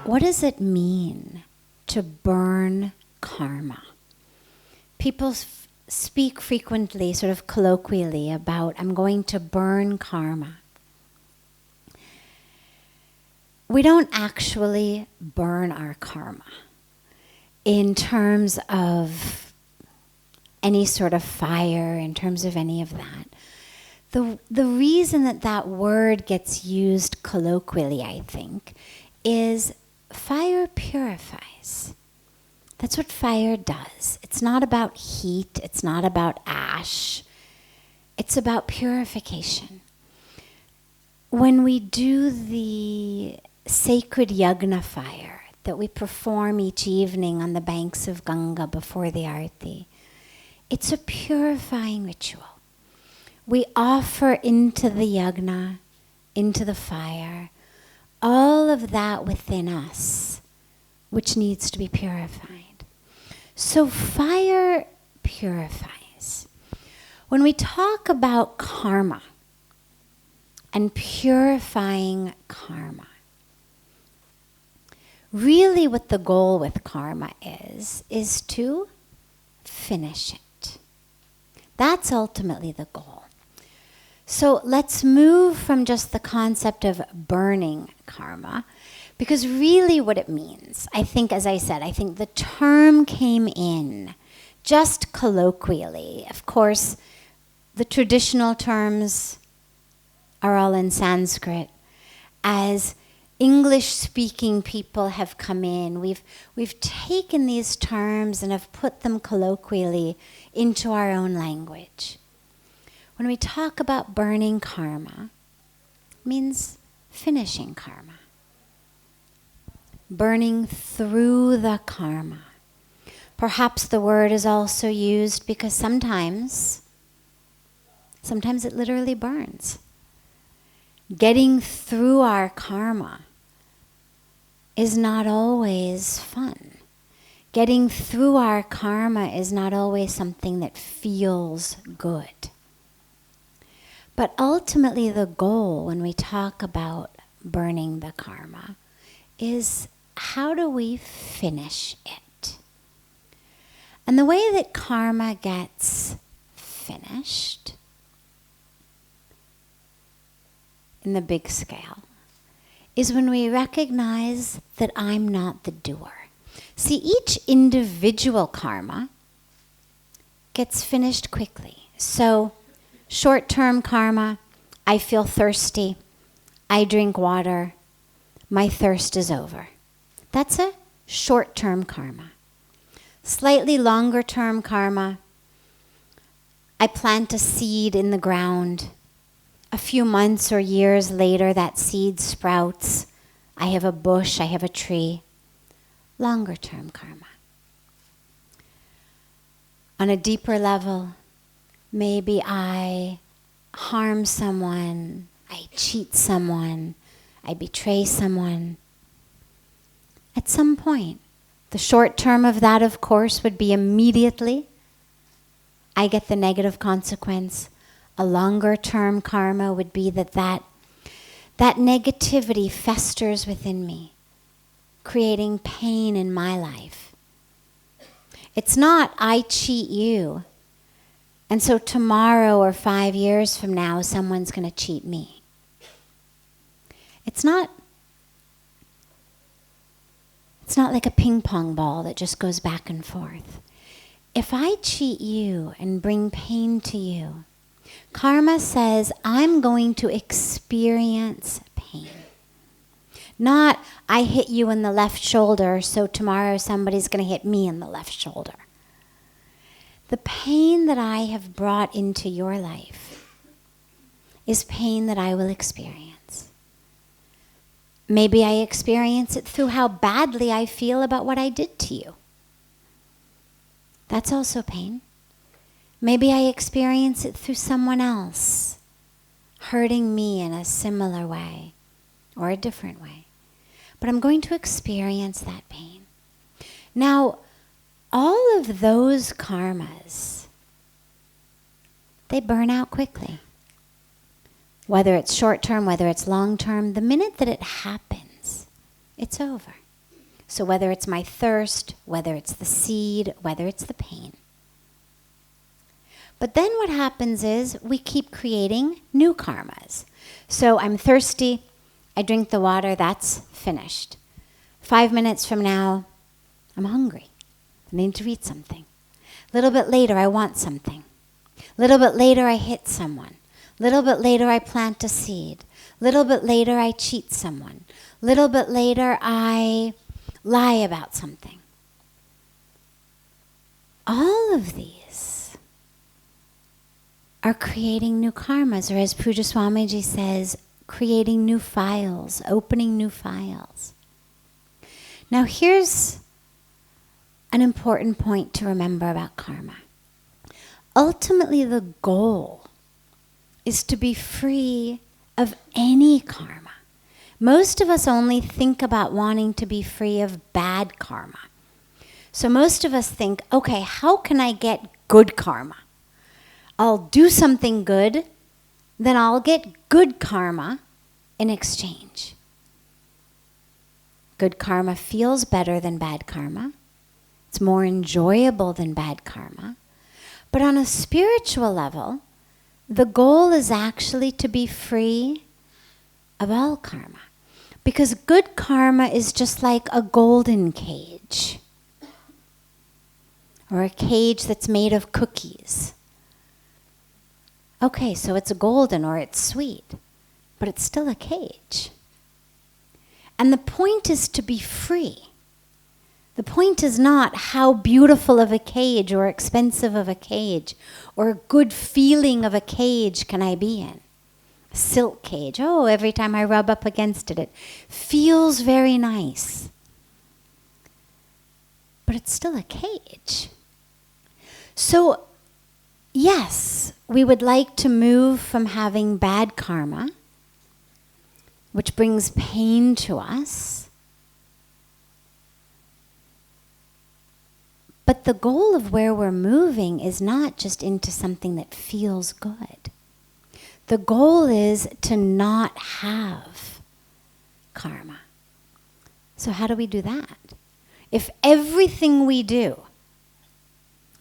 What does it mean to burn karma? People speak frequently, sort of colloquially, about I'm going to burn karma. We don't actually burn our karma in terms of any sort of fire, in terms of any of that. The reason that word gets used colloquially, I think, is fire purifies. That's what fire does. It's not about heat. It's not about ash. It's about purification. When we do the sacred yagna fire that we perform each evening on the banks of Ganga before the arati, it's a purifying ritual. We offer into the yagna, into the fire, all of that within us, which needs to be purified. So fire purifies. When we talk about karma and purifying karma, really what the goal with karma is to finish it. That's ultimately the goal. So let's move from just the concept of burning karma, because really what it means, I think, as I said, I think the term came in just colloquially. Of course, the traditional terms are all in Sanskrit. As English-speaking people have come in, we've taken these terms and have put them colloquially into our own language. When we talk about burning karma, it means finishing karma. Burning through the karma. Perhaps the word is also used because sometimes it literally burns. Getting through our karma is not always fun. Getting through our karma is not always something that feels good. But ultimately the goal when we talk about burning the karma is how do we finish it? And the way that karma gets finished in the big scale is when we recognize that I'm not the doer. See, each individual karma gets finished quickly. So, short-term karma, I feel thirsty, I drink water, my thirst is over. That's a short-term karma. Slightly longer-term karma, I plant a seed in the ground. A few months or years later, that seed sprouts. I have a bush, I have a tree. Longer-term karma. On a deeper level, maybe I harm someone, I cheat someone, I betray someone. At some point, the short term of that, of course, would be immediately I get the negative consequence. A longer term karma would be that negativity festers within me, creating pain in my life. It's not I cheat you, and so tomorrow or 5 years from now, someone's going to cheat me. It's not like a ping pong ball that just goes back and forth. If I cheat you and bring pain to you, karma says I'm going to experience pain. Not I hit you in the left shoulder, so tomorrow somebody's going to hit me in the left shoulder. The pain that I have brought into your life is pain that I will experience. Maybe I experience it through how badly I feel about what I did to you. That's also pain. Maybe I experience it through someone else hurting me in a similar way or a different way. But I'm going to experience that pain. Now, all of those karmas, they burn out quickly. Whether it's short term, whether it's long term, the minute that it happens, it's over. So whether it's my thirst, whether it's the seed, whether it's the pain. But then what happens is we keep creating new karmas. So I'm thirsty, I drink the water, that's finished. 5 minutes from now, I'm hungry. I need to eat something. A little bit later, I want something. A little bit later, I hit someone. A little bit later, I plant a seed. A little bit later, I cheat someone. A little bit later, I lie about something. All of these are creating new karmas, or as Pujya Swamiji says, creating new files, opening new files. Now here's an important point to remember about karma. Ultimately, the goal is to be free of any karma. Most of us only think about wanting to be free of bad karma. So most of us think, okay, how can I get good karma? I'll do something good, then I'll get good karma in exchange. Good karma feels better than bad karma. It's more enjoyable than bad karma. But on a spiritual level, the goal is actually to be free of all karma. Because good karma is just like a golden cage. Or a cage that's made of cookies. Okay, so it's golden or it's sweet, but it's still a cage. And the point is to be free. The point is not how beautiful of a cage or expensive of a cage or a good feeling of a cage can I be in. A silk cage. Oh, every time I rub up against it, it feels very nice. But it's still a cage. So, yes, we would like to move from having bad karma, which brings pain to us. But the goal of where we're moving is not just into something that feels good. The goal is to not have karma. So how do we do that? If everything we do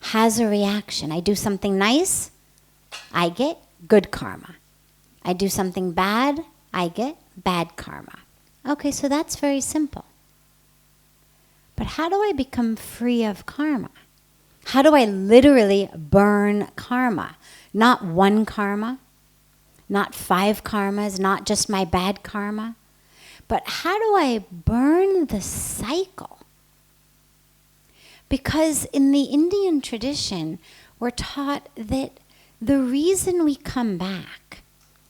has a reaction, I do something nice, I get good karma. I do something bad, I get bad karma. Okay, so that's very simple. But how do I become free of karma? How do I literally burn karma? Not one karma, not 5 karmas, not just my bad karma. But how do I burn the cycle? Because in the Indian tradition, we're taught that the reason we come back,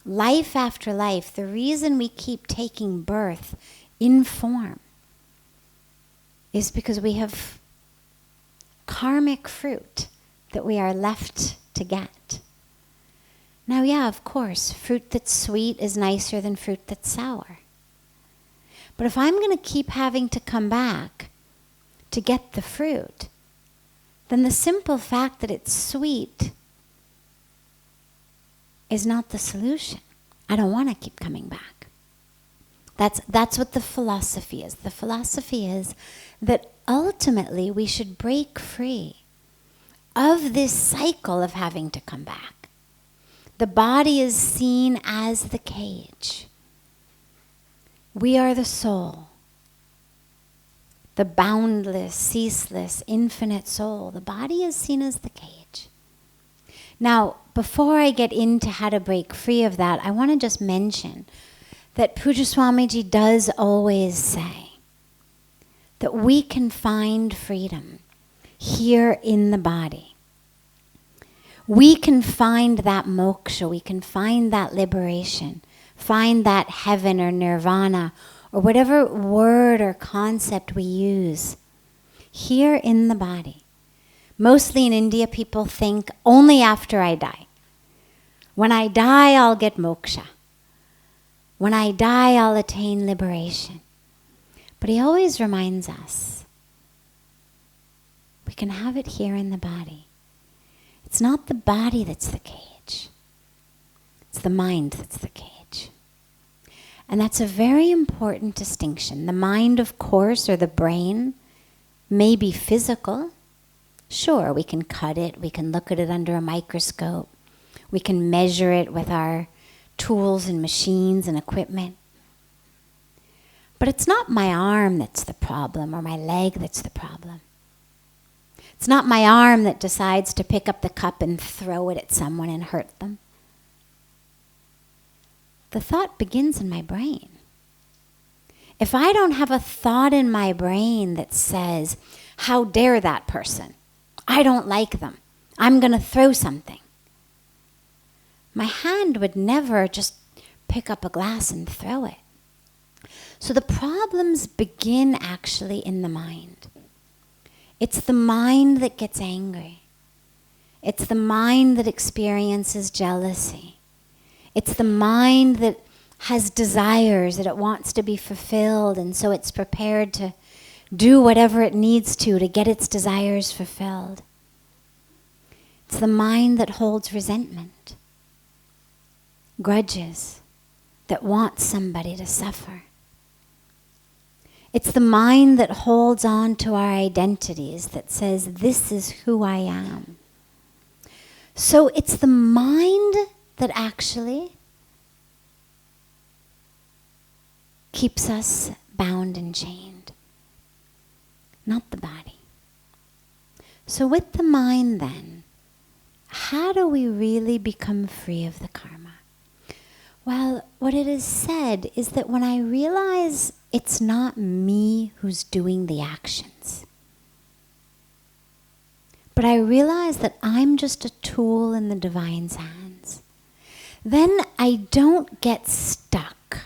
life after life, the reason we keep taking birth in form, is because we have karmic fruit that we are left to get. Now, yeah, of course, fruit that's sweet is nicer than fruit that's sour. But if I'm going to keep having to come back to get the fruit, then the simple fact that it's sweet is not the solution. I don't want to keep coming back. That's what the philosophy is. The philosophy is that ultimately we should break free of this cycle of having to come back. The body is seen as the cage. We are the soul. The boundless, ceaseless, infinite soul. The body is seen as the cage. Now, before I get into how to break free of that, I want to just mention that Pujya Swamiji does always say that we can find freedom here in the body. We can find that moksha, we can find that liberation, find that heaven or nirvana, or whatever word or concept we use, here in the body. Mostly in India, people think only after I die. When I die, I'll get moksha. When I die, I'll attain liberation. But he always reminds us, we can have it here in the body. It's not the body that's the cage. It's the mind that's the cage. And that's a very important distinction. The mind, of course, or the brain, may be physical. Sure, we can cut it, we can look at it under a microscope, we can measure it with our tools and machines and equipment. But it's not my arm that's the problem, or my leg that's the problem. It's not my arm that decides to pick up the cup and throw it at someone and hurt them. The thought begins in my brain. If I don't have a thought in my brain that says, how dare that person? I don't like them. I'm going to throw something. My hand would never just pick up a glass and throw it. So the problems begin actually in the mind. It's the mind that gets angry. It's the mind that experiences jealousy. It's the mind that has desires that it wants to be fulfilled, and so it's prepared to do whatever it needs to get its desires fulfilled. It's the mind that holds resentment, grudges, that wants somebody to suffer. It's the mind that holds on to our identities, that says, this is who I am. So it's the mind that actually keeps us bound and chained, not the body. So with the mind then, how do we really become free of the karma? Well, what it is said is that when I realize it's not me who's doing the actions, but I realize that I'm just a tool in the divine's hands, then I don't get stuck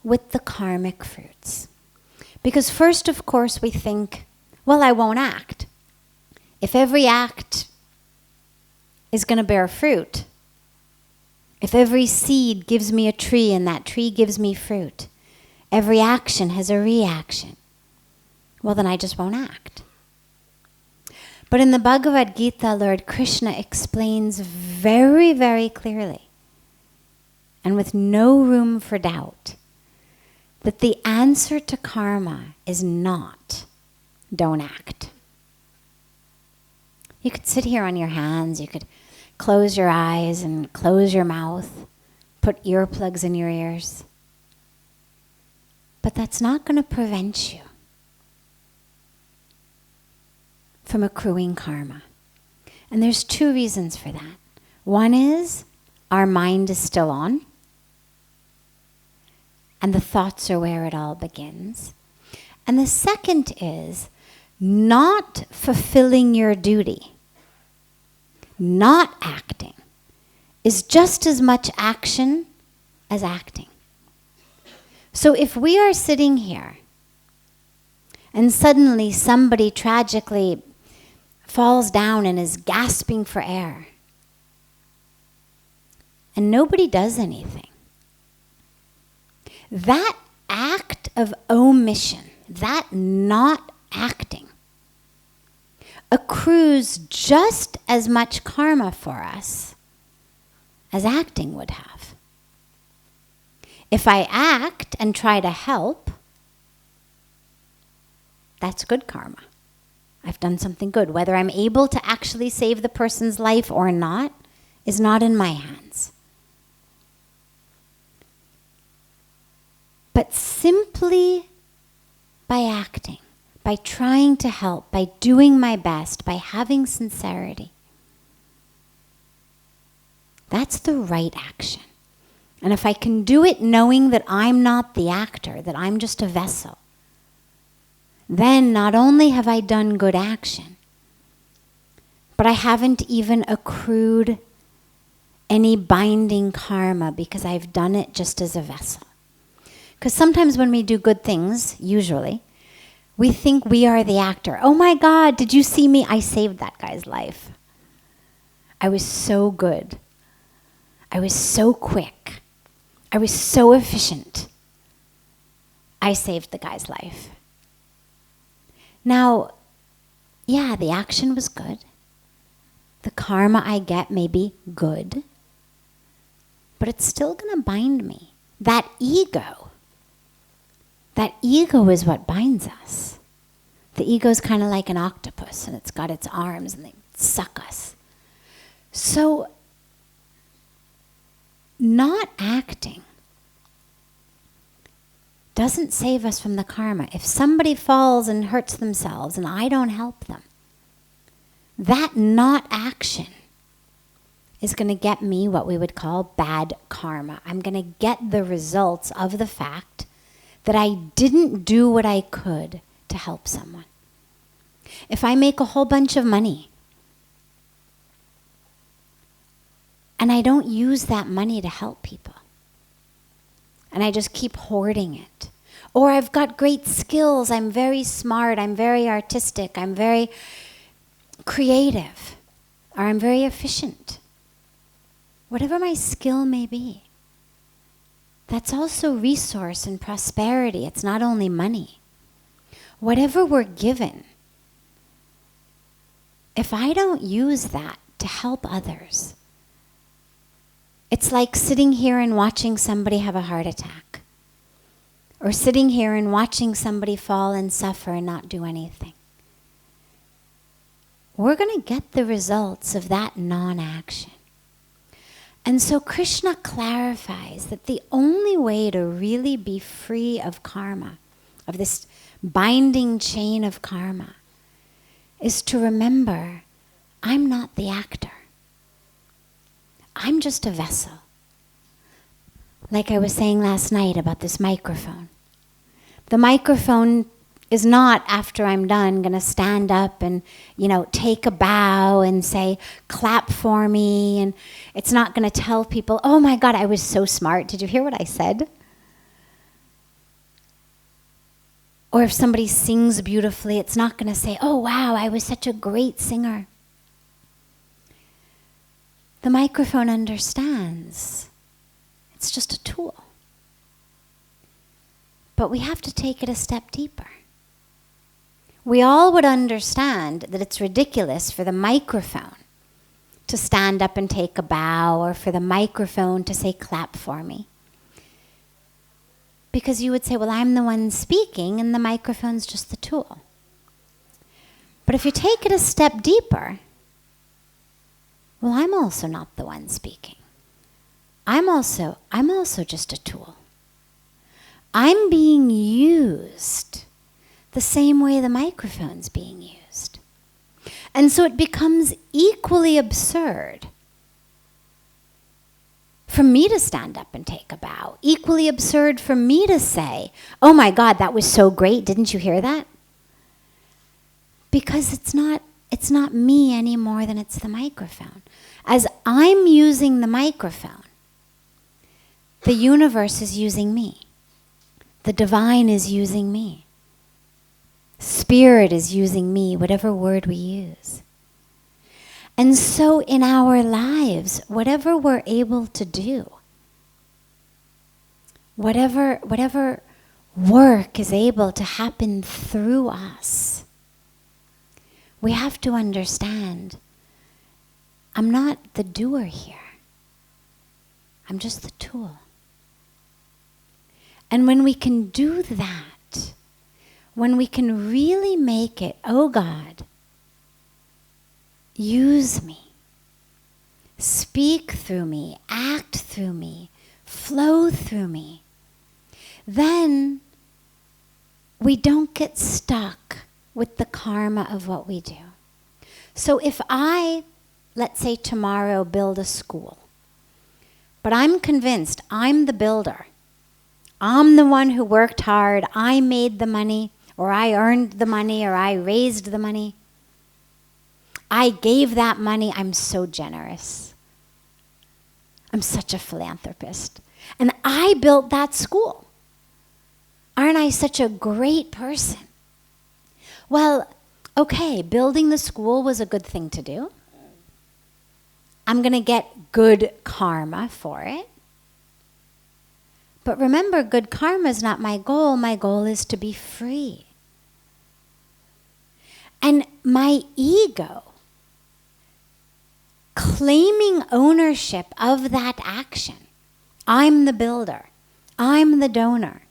with the karmic fruits. Because first, of course, we think, well, I won't act. If every act is going to bear fruit, if every seed gives me a tree and that tree gives me fruit, every action has a reaction, well, then I just won't act. But in the Bhagavad Gita, Lord Krishna explains very, very clearly, and with no room for doubt, that the answer to karma is not don't act. You could sit here on your hands, you could close your eyes and close your mouth, put earplugs in your ears. But that's not going to prevent you from accruing karma. And there's two reasons for that. One is our mind is still on, and the thoughts are where it all begins. And the second is not fulfilling your duty, not acting, is just as much action as acting. So if we are sitting here and suddenly somebody tragically falls down and is gasping for air, and nobody does anything, that act of omission, that not acting, accrues just as much karma for us as acting would have. If I act and try to help, that's good karma. I've done something good. Whether I'm able to actually save the person's life or not is not in my hands. But simply by acting, by trying to help, by doing my best, by having sincerity, that's the right action. And if I can do it knowing that I'm not the actor, that I'm just a vessel, then not only have I done good action, but I haven't even accrued any binding karma because I've done it just as a vessel. Because sometimes when we do good things, usually, we think we are the actor. Oh my God, did you see me? I saved that guy's life. I was so good. I was so quick. I was so efficient. I saved the guy's life. Now, yeah, the action was good. The karma I get may be good. but it's still going to bind me. That ego is what binds us. The ego is kind of like an octopus, and it's got its arms, and they suck us. So, not acting doesn't save us from the karma. If somebody falls and hurts themselves and I don't help them, that not action is going to get me what we would call bad karma. I'm going to get the results of the fact that I didn't do what I could to help someone. If I make a whole bunch of money and I don't use that money to help people, and I just keep hoarding it, or I've got great skills, I'm very smart, I'm very artistic, I'm very creative, or I'm very efficient, whatever my skill may be, that's also resource and prosperity. It's not only money. Whatever we're given, if I don't use that to help others, it's like sitting here and watching somebody have a heart attack, or sitting here and watching somebody fall and suffer and not do anything. We're going to get the results of that non-action. And so Krishna clarifies that the only way to really be free of karma, of this binding chain of karma, is to remember, I'm not the actor. I'm just a vessel. Like I was saying last night about this microphone. The microphone is not, after I'm done, going to stand up and, take a bow and say, clap for me. And it's not going to tell people, oh my God, I was so smart. Did you hear what I said? Or if somebody sings beautifully, it's not going to say, oh wow, I was such a great singer. The microphone understands. It's just a tool. But we have to take it a step deeper. We all would understand that it's ridiculous for the microphone to stand up and take a bow, or for the microphone to say, clap for me. Because you would say, well, I'm the one speaking and the microphone's just the tool. But if you take it a step deeper, well, I'm also not the one speaking. I'm also just a tool. I'm being used the same way the microphone's being used. And so it becomes equally absurd for me to stand up and take a bow. Equally absurd for me to say, oh my God, that was so great, didn't you hear that? Because it's not me any more than it's the microphone. As I'm using the microphone, the universe is using me. The divine is using me. Spirit is using me, whatever word we use. And so in our lives, whatever we're able to do, whatever work is able to happen through us, we have to understand, I'm not the doer here. I'm just the tool. And when we can do that, when we can really make it, oh God, use me, speak through me, act through me, flow through me, then we don't get stuck with the karma of what we do. So if I, let's say tomorrow, build a school, but I'm convinced I'm the builder, I'm the one who worked hard, I made the money, or I earned the money, or I raised the money, I gave that money, I'm so generous. I'm such a philanthropist. And I built that school. Aren't I such a great person? Well, okay, building the school was a good thing to do. I'm going to get good karma for it. But remember, good karma is not my goal. My goal is to be free. And my ego, claiming ownership of that action, I'm the builder. I'm the donor.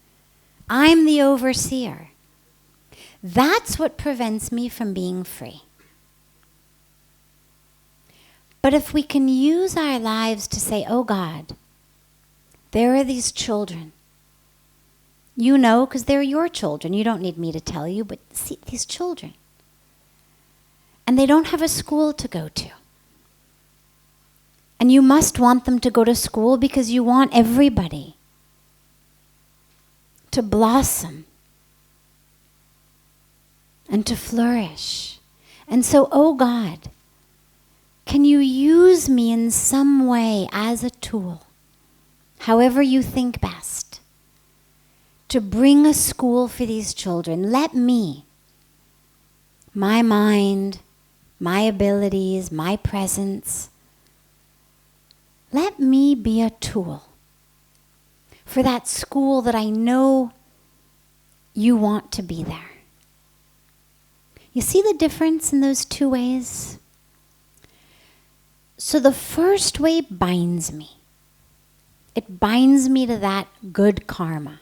I'm the overseer. That's what prevents me from being free. But if we can use our lives to say, oh God, there are these children. You know, because they're your children. You don't need me to tell you, but see these children. And they don't have a school to go to. And you must want them to go to school because you want everybody to blossom and to flourish. And so, oh God, can you use me in some way as a tool, however you think best, to bring a school for these children? Let me, my mind, my abilities, my presence, let me be a tool for that school that I know you want to be there. You see the difference in those two ways? So the first way binds me. It binds me to that good karma.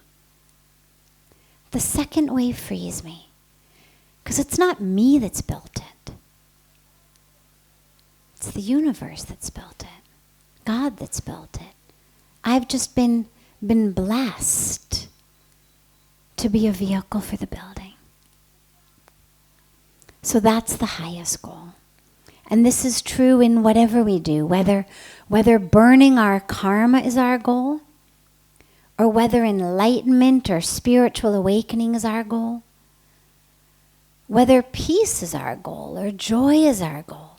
The second way frees me, because it's not me that's built it. It's the universe that's built it. God that's built it. I've just been blessed to be a vehicle for the building. So that's the highest goal. And this is true in whatever we do, whether burning our karma is our goal, or whether enlightenment or spiritual awakening is our goal, whether peace is our goal or joy is our goal.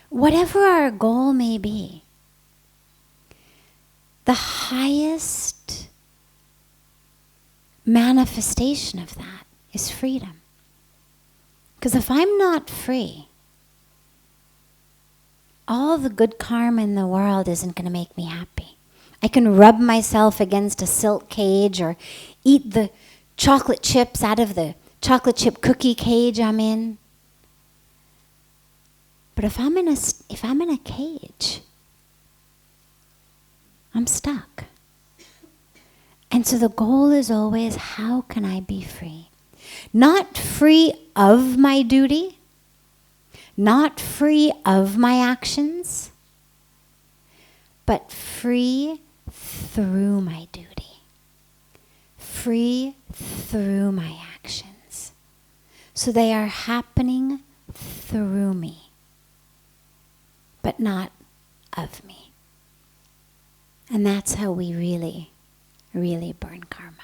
Whatever our goal may be, the highest manifestation of that is freedom. Because if I'm not free, all the good karma in the world isn't going to make me happy. I can rub myself against a silk cage or eat the chocolate chips out of the chocolate chip cookie cage I'm in. But if I'm in a cage, I'm stuck. And so the goal is always, how can I be free? Not free of my duty, not free of my actions, but free through my duty, free through my actions. So they are happening through me, but not of me. And that's how we really, really burn karma.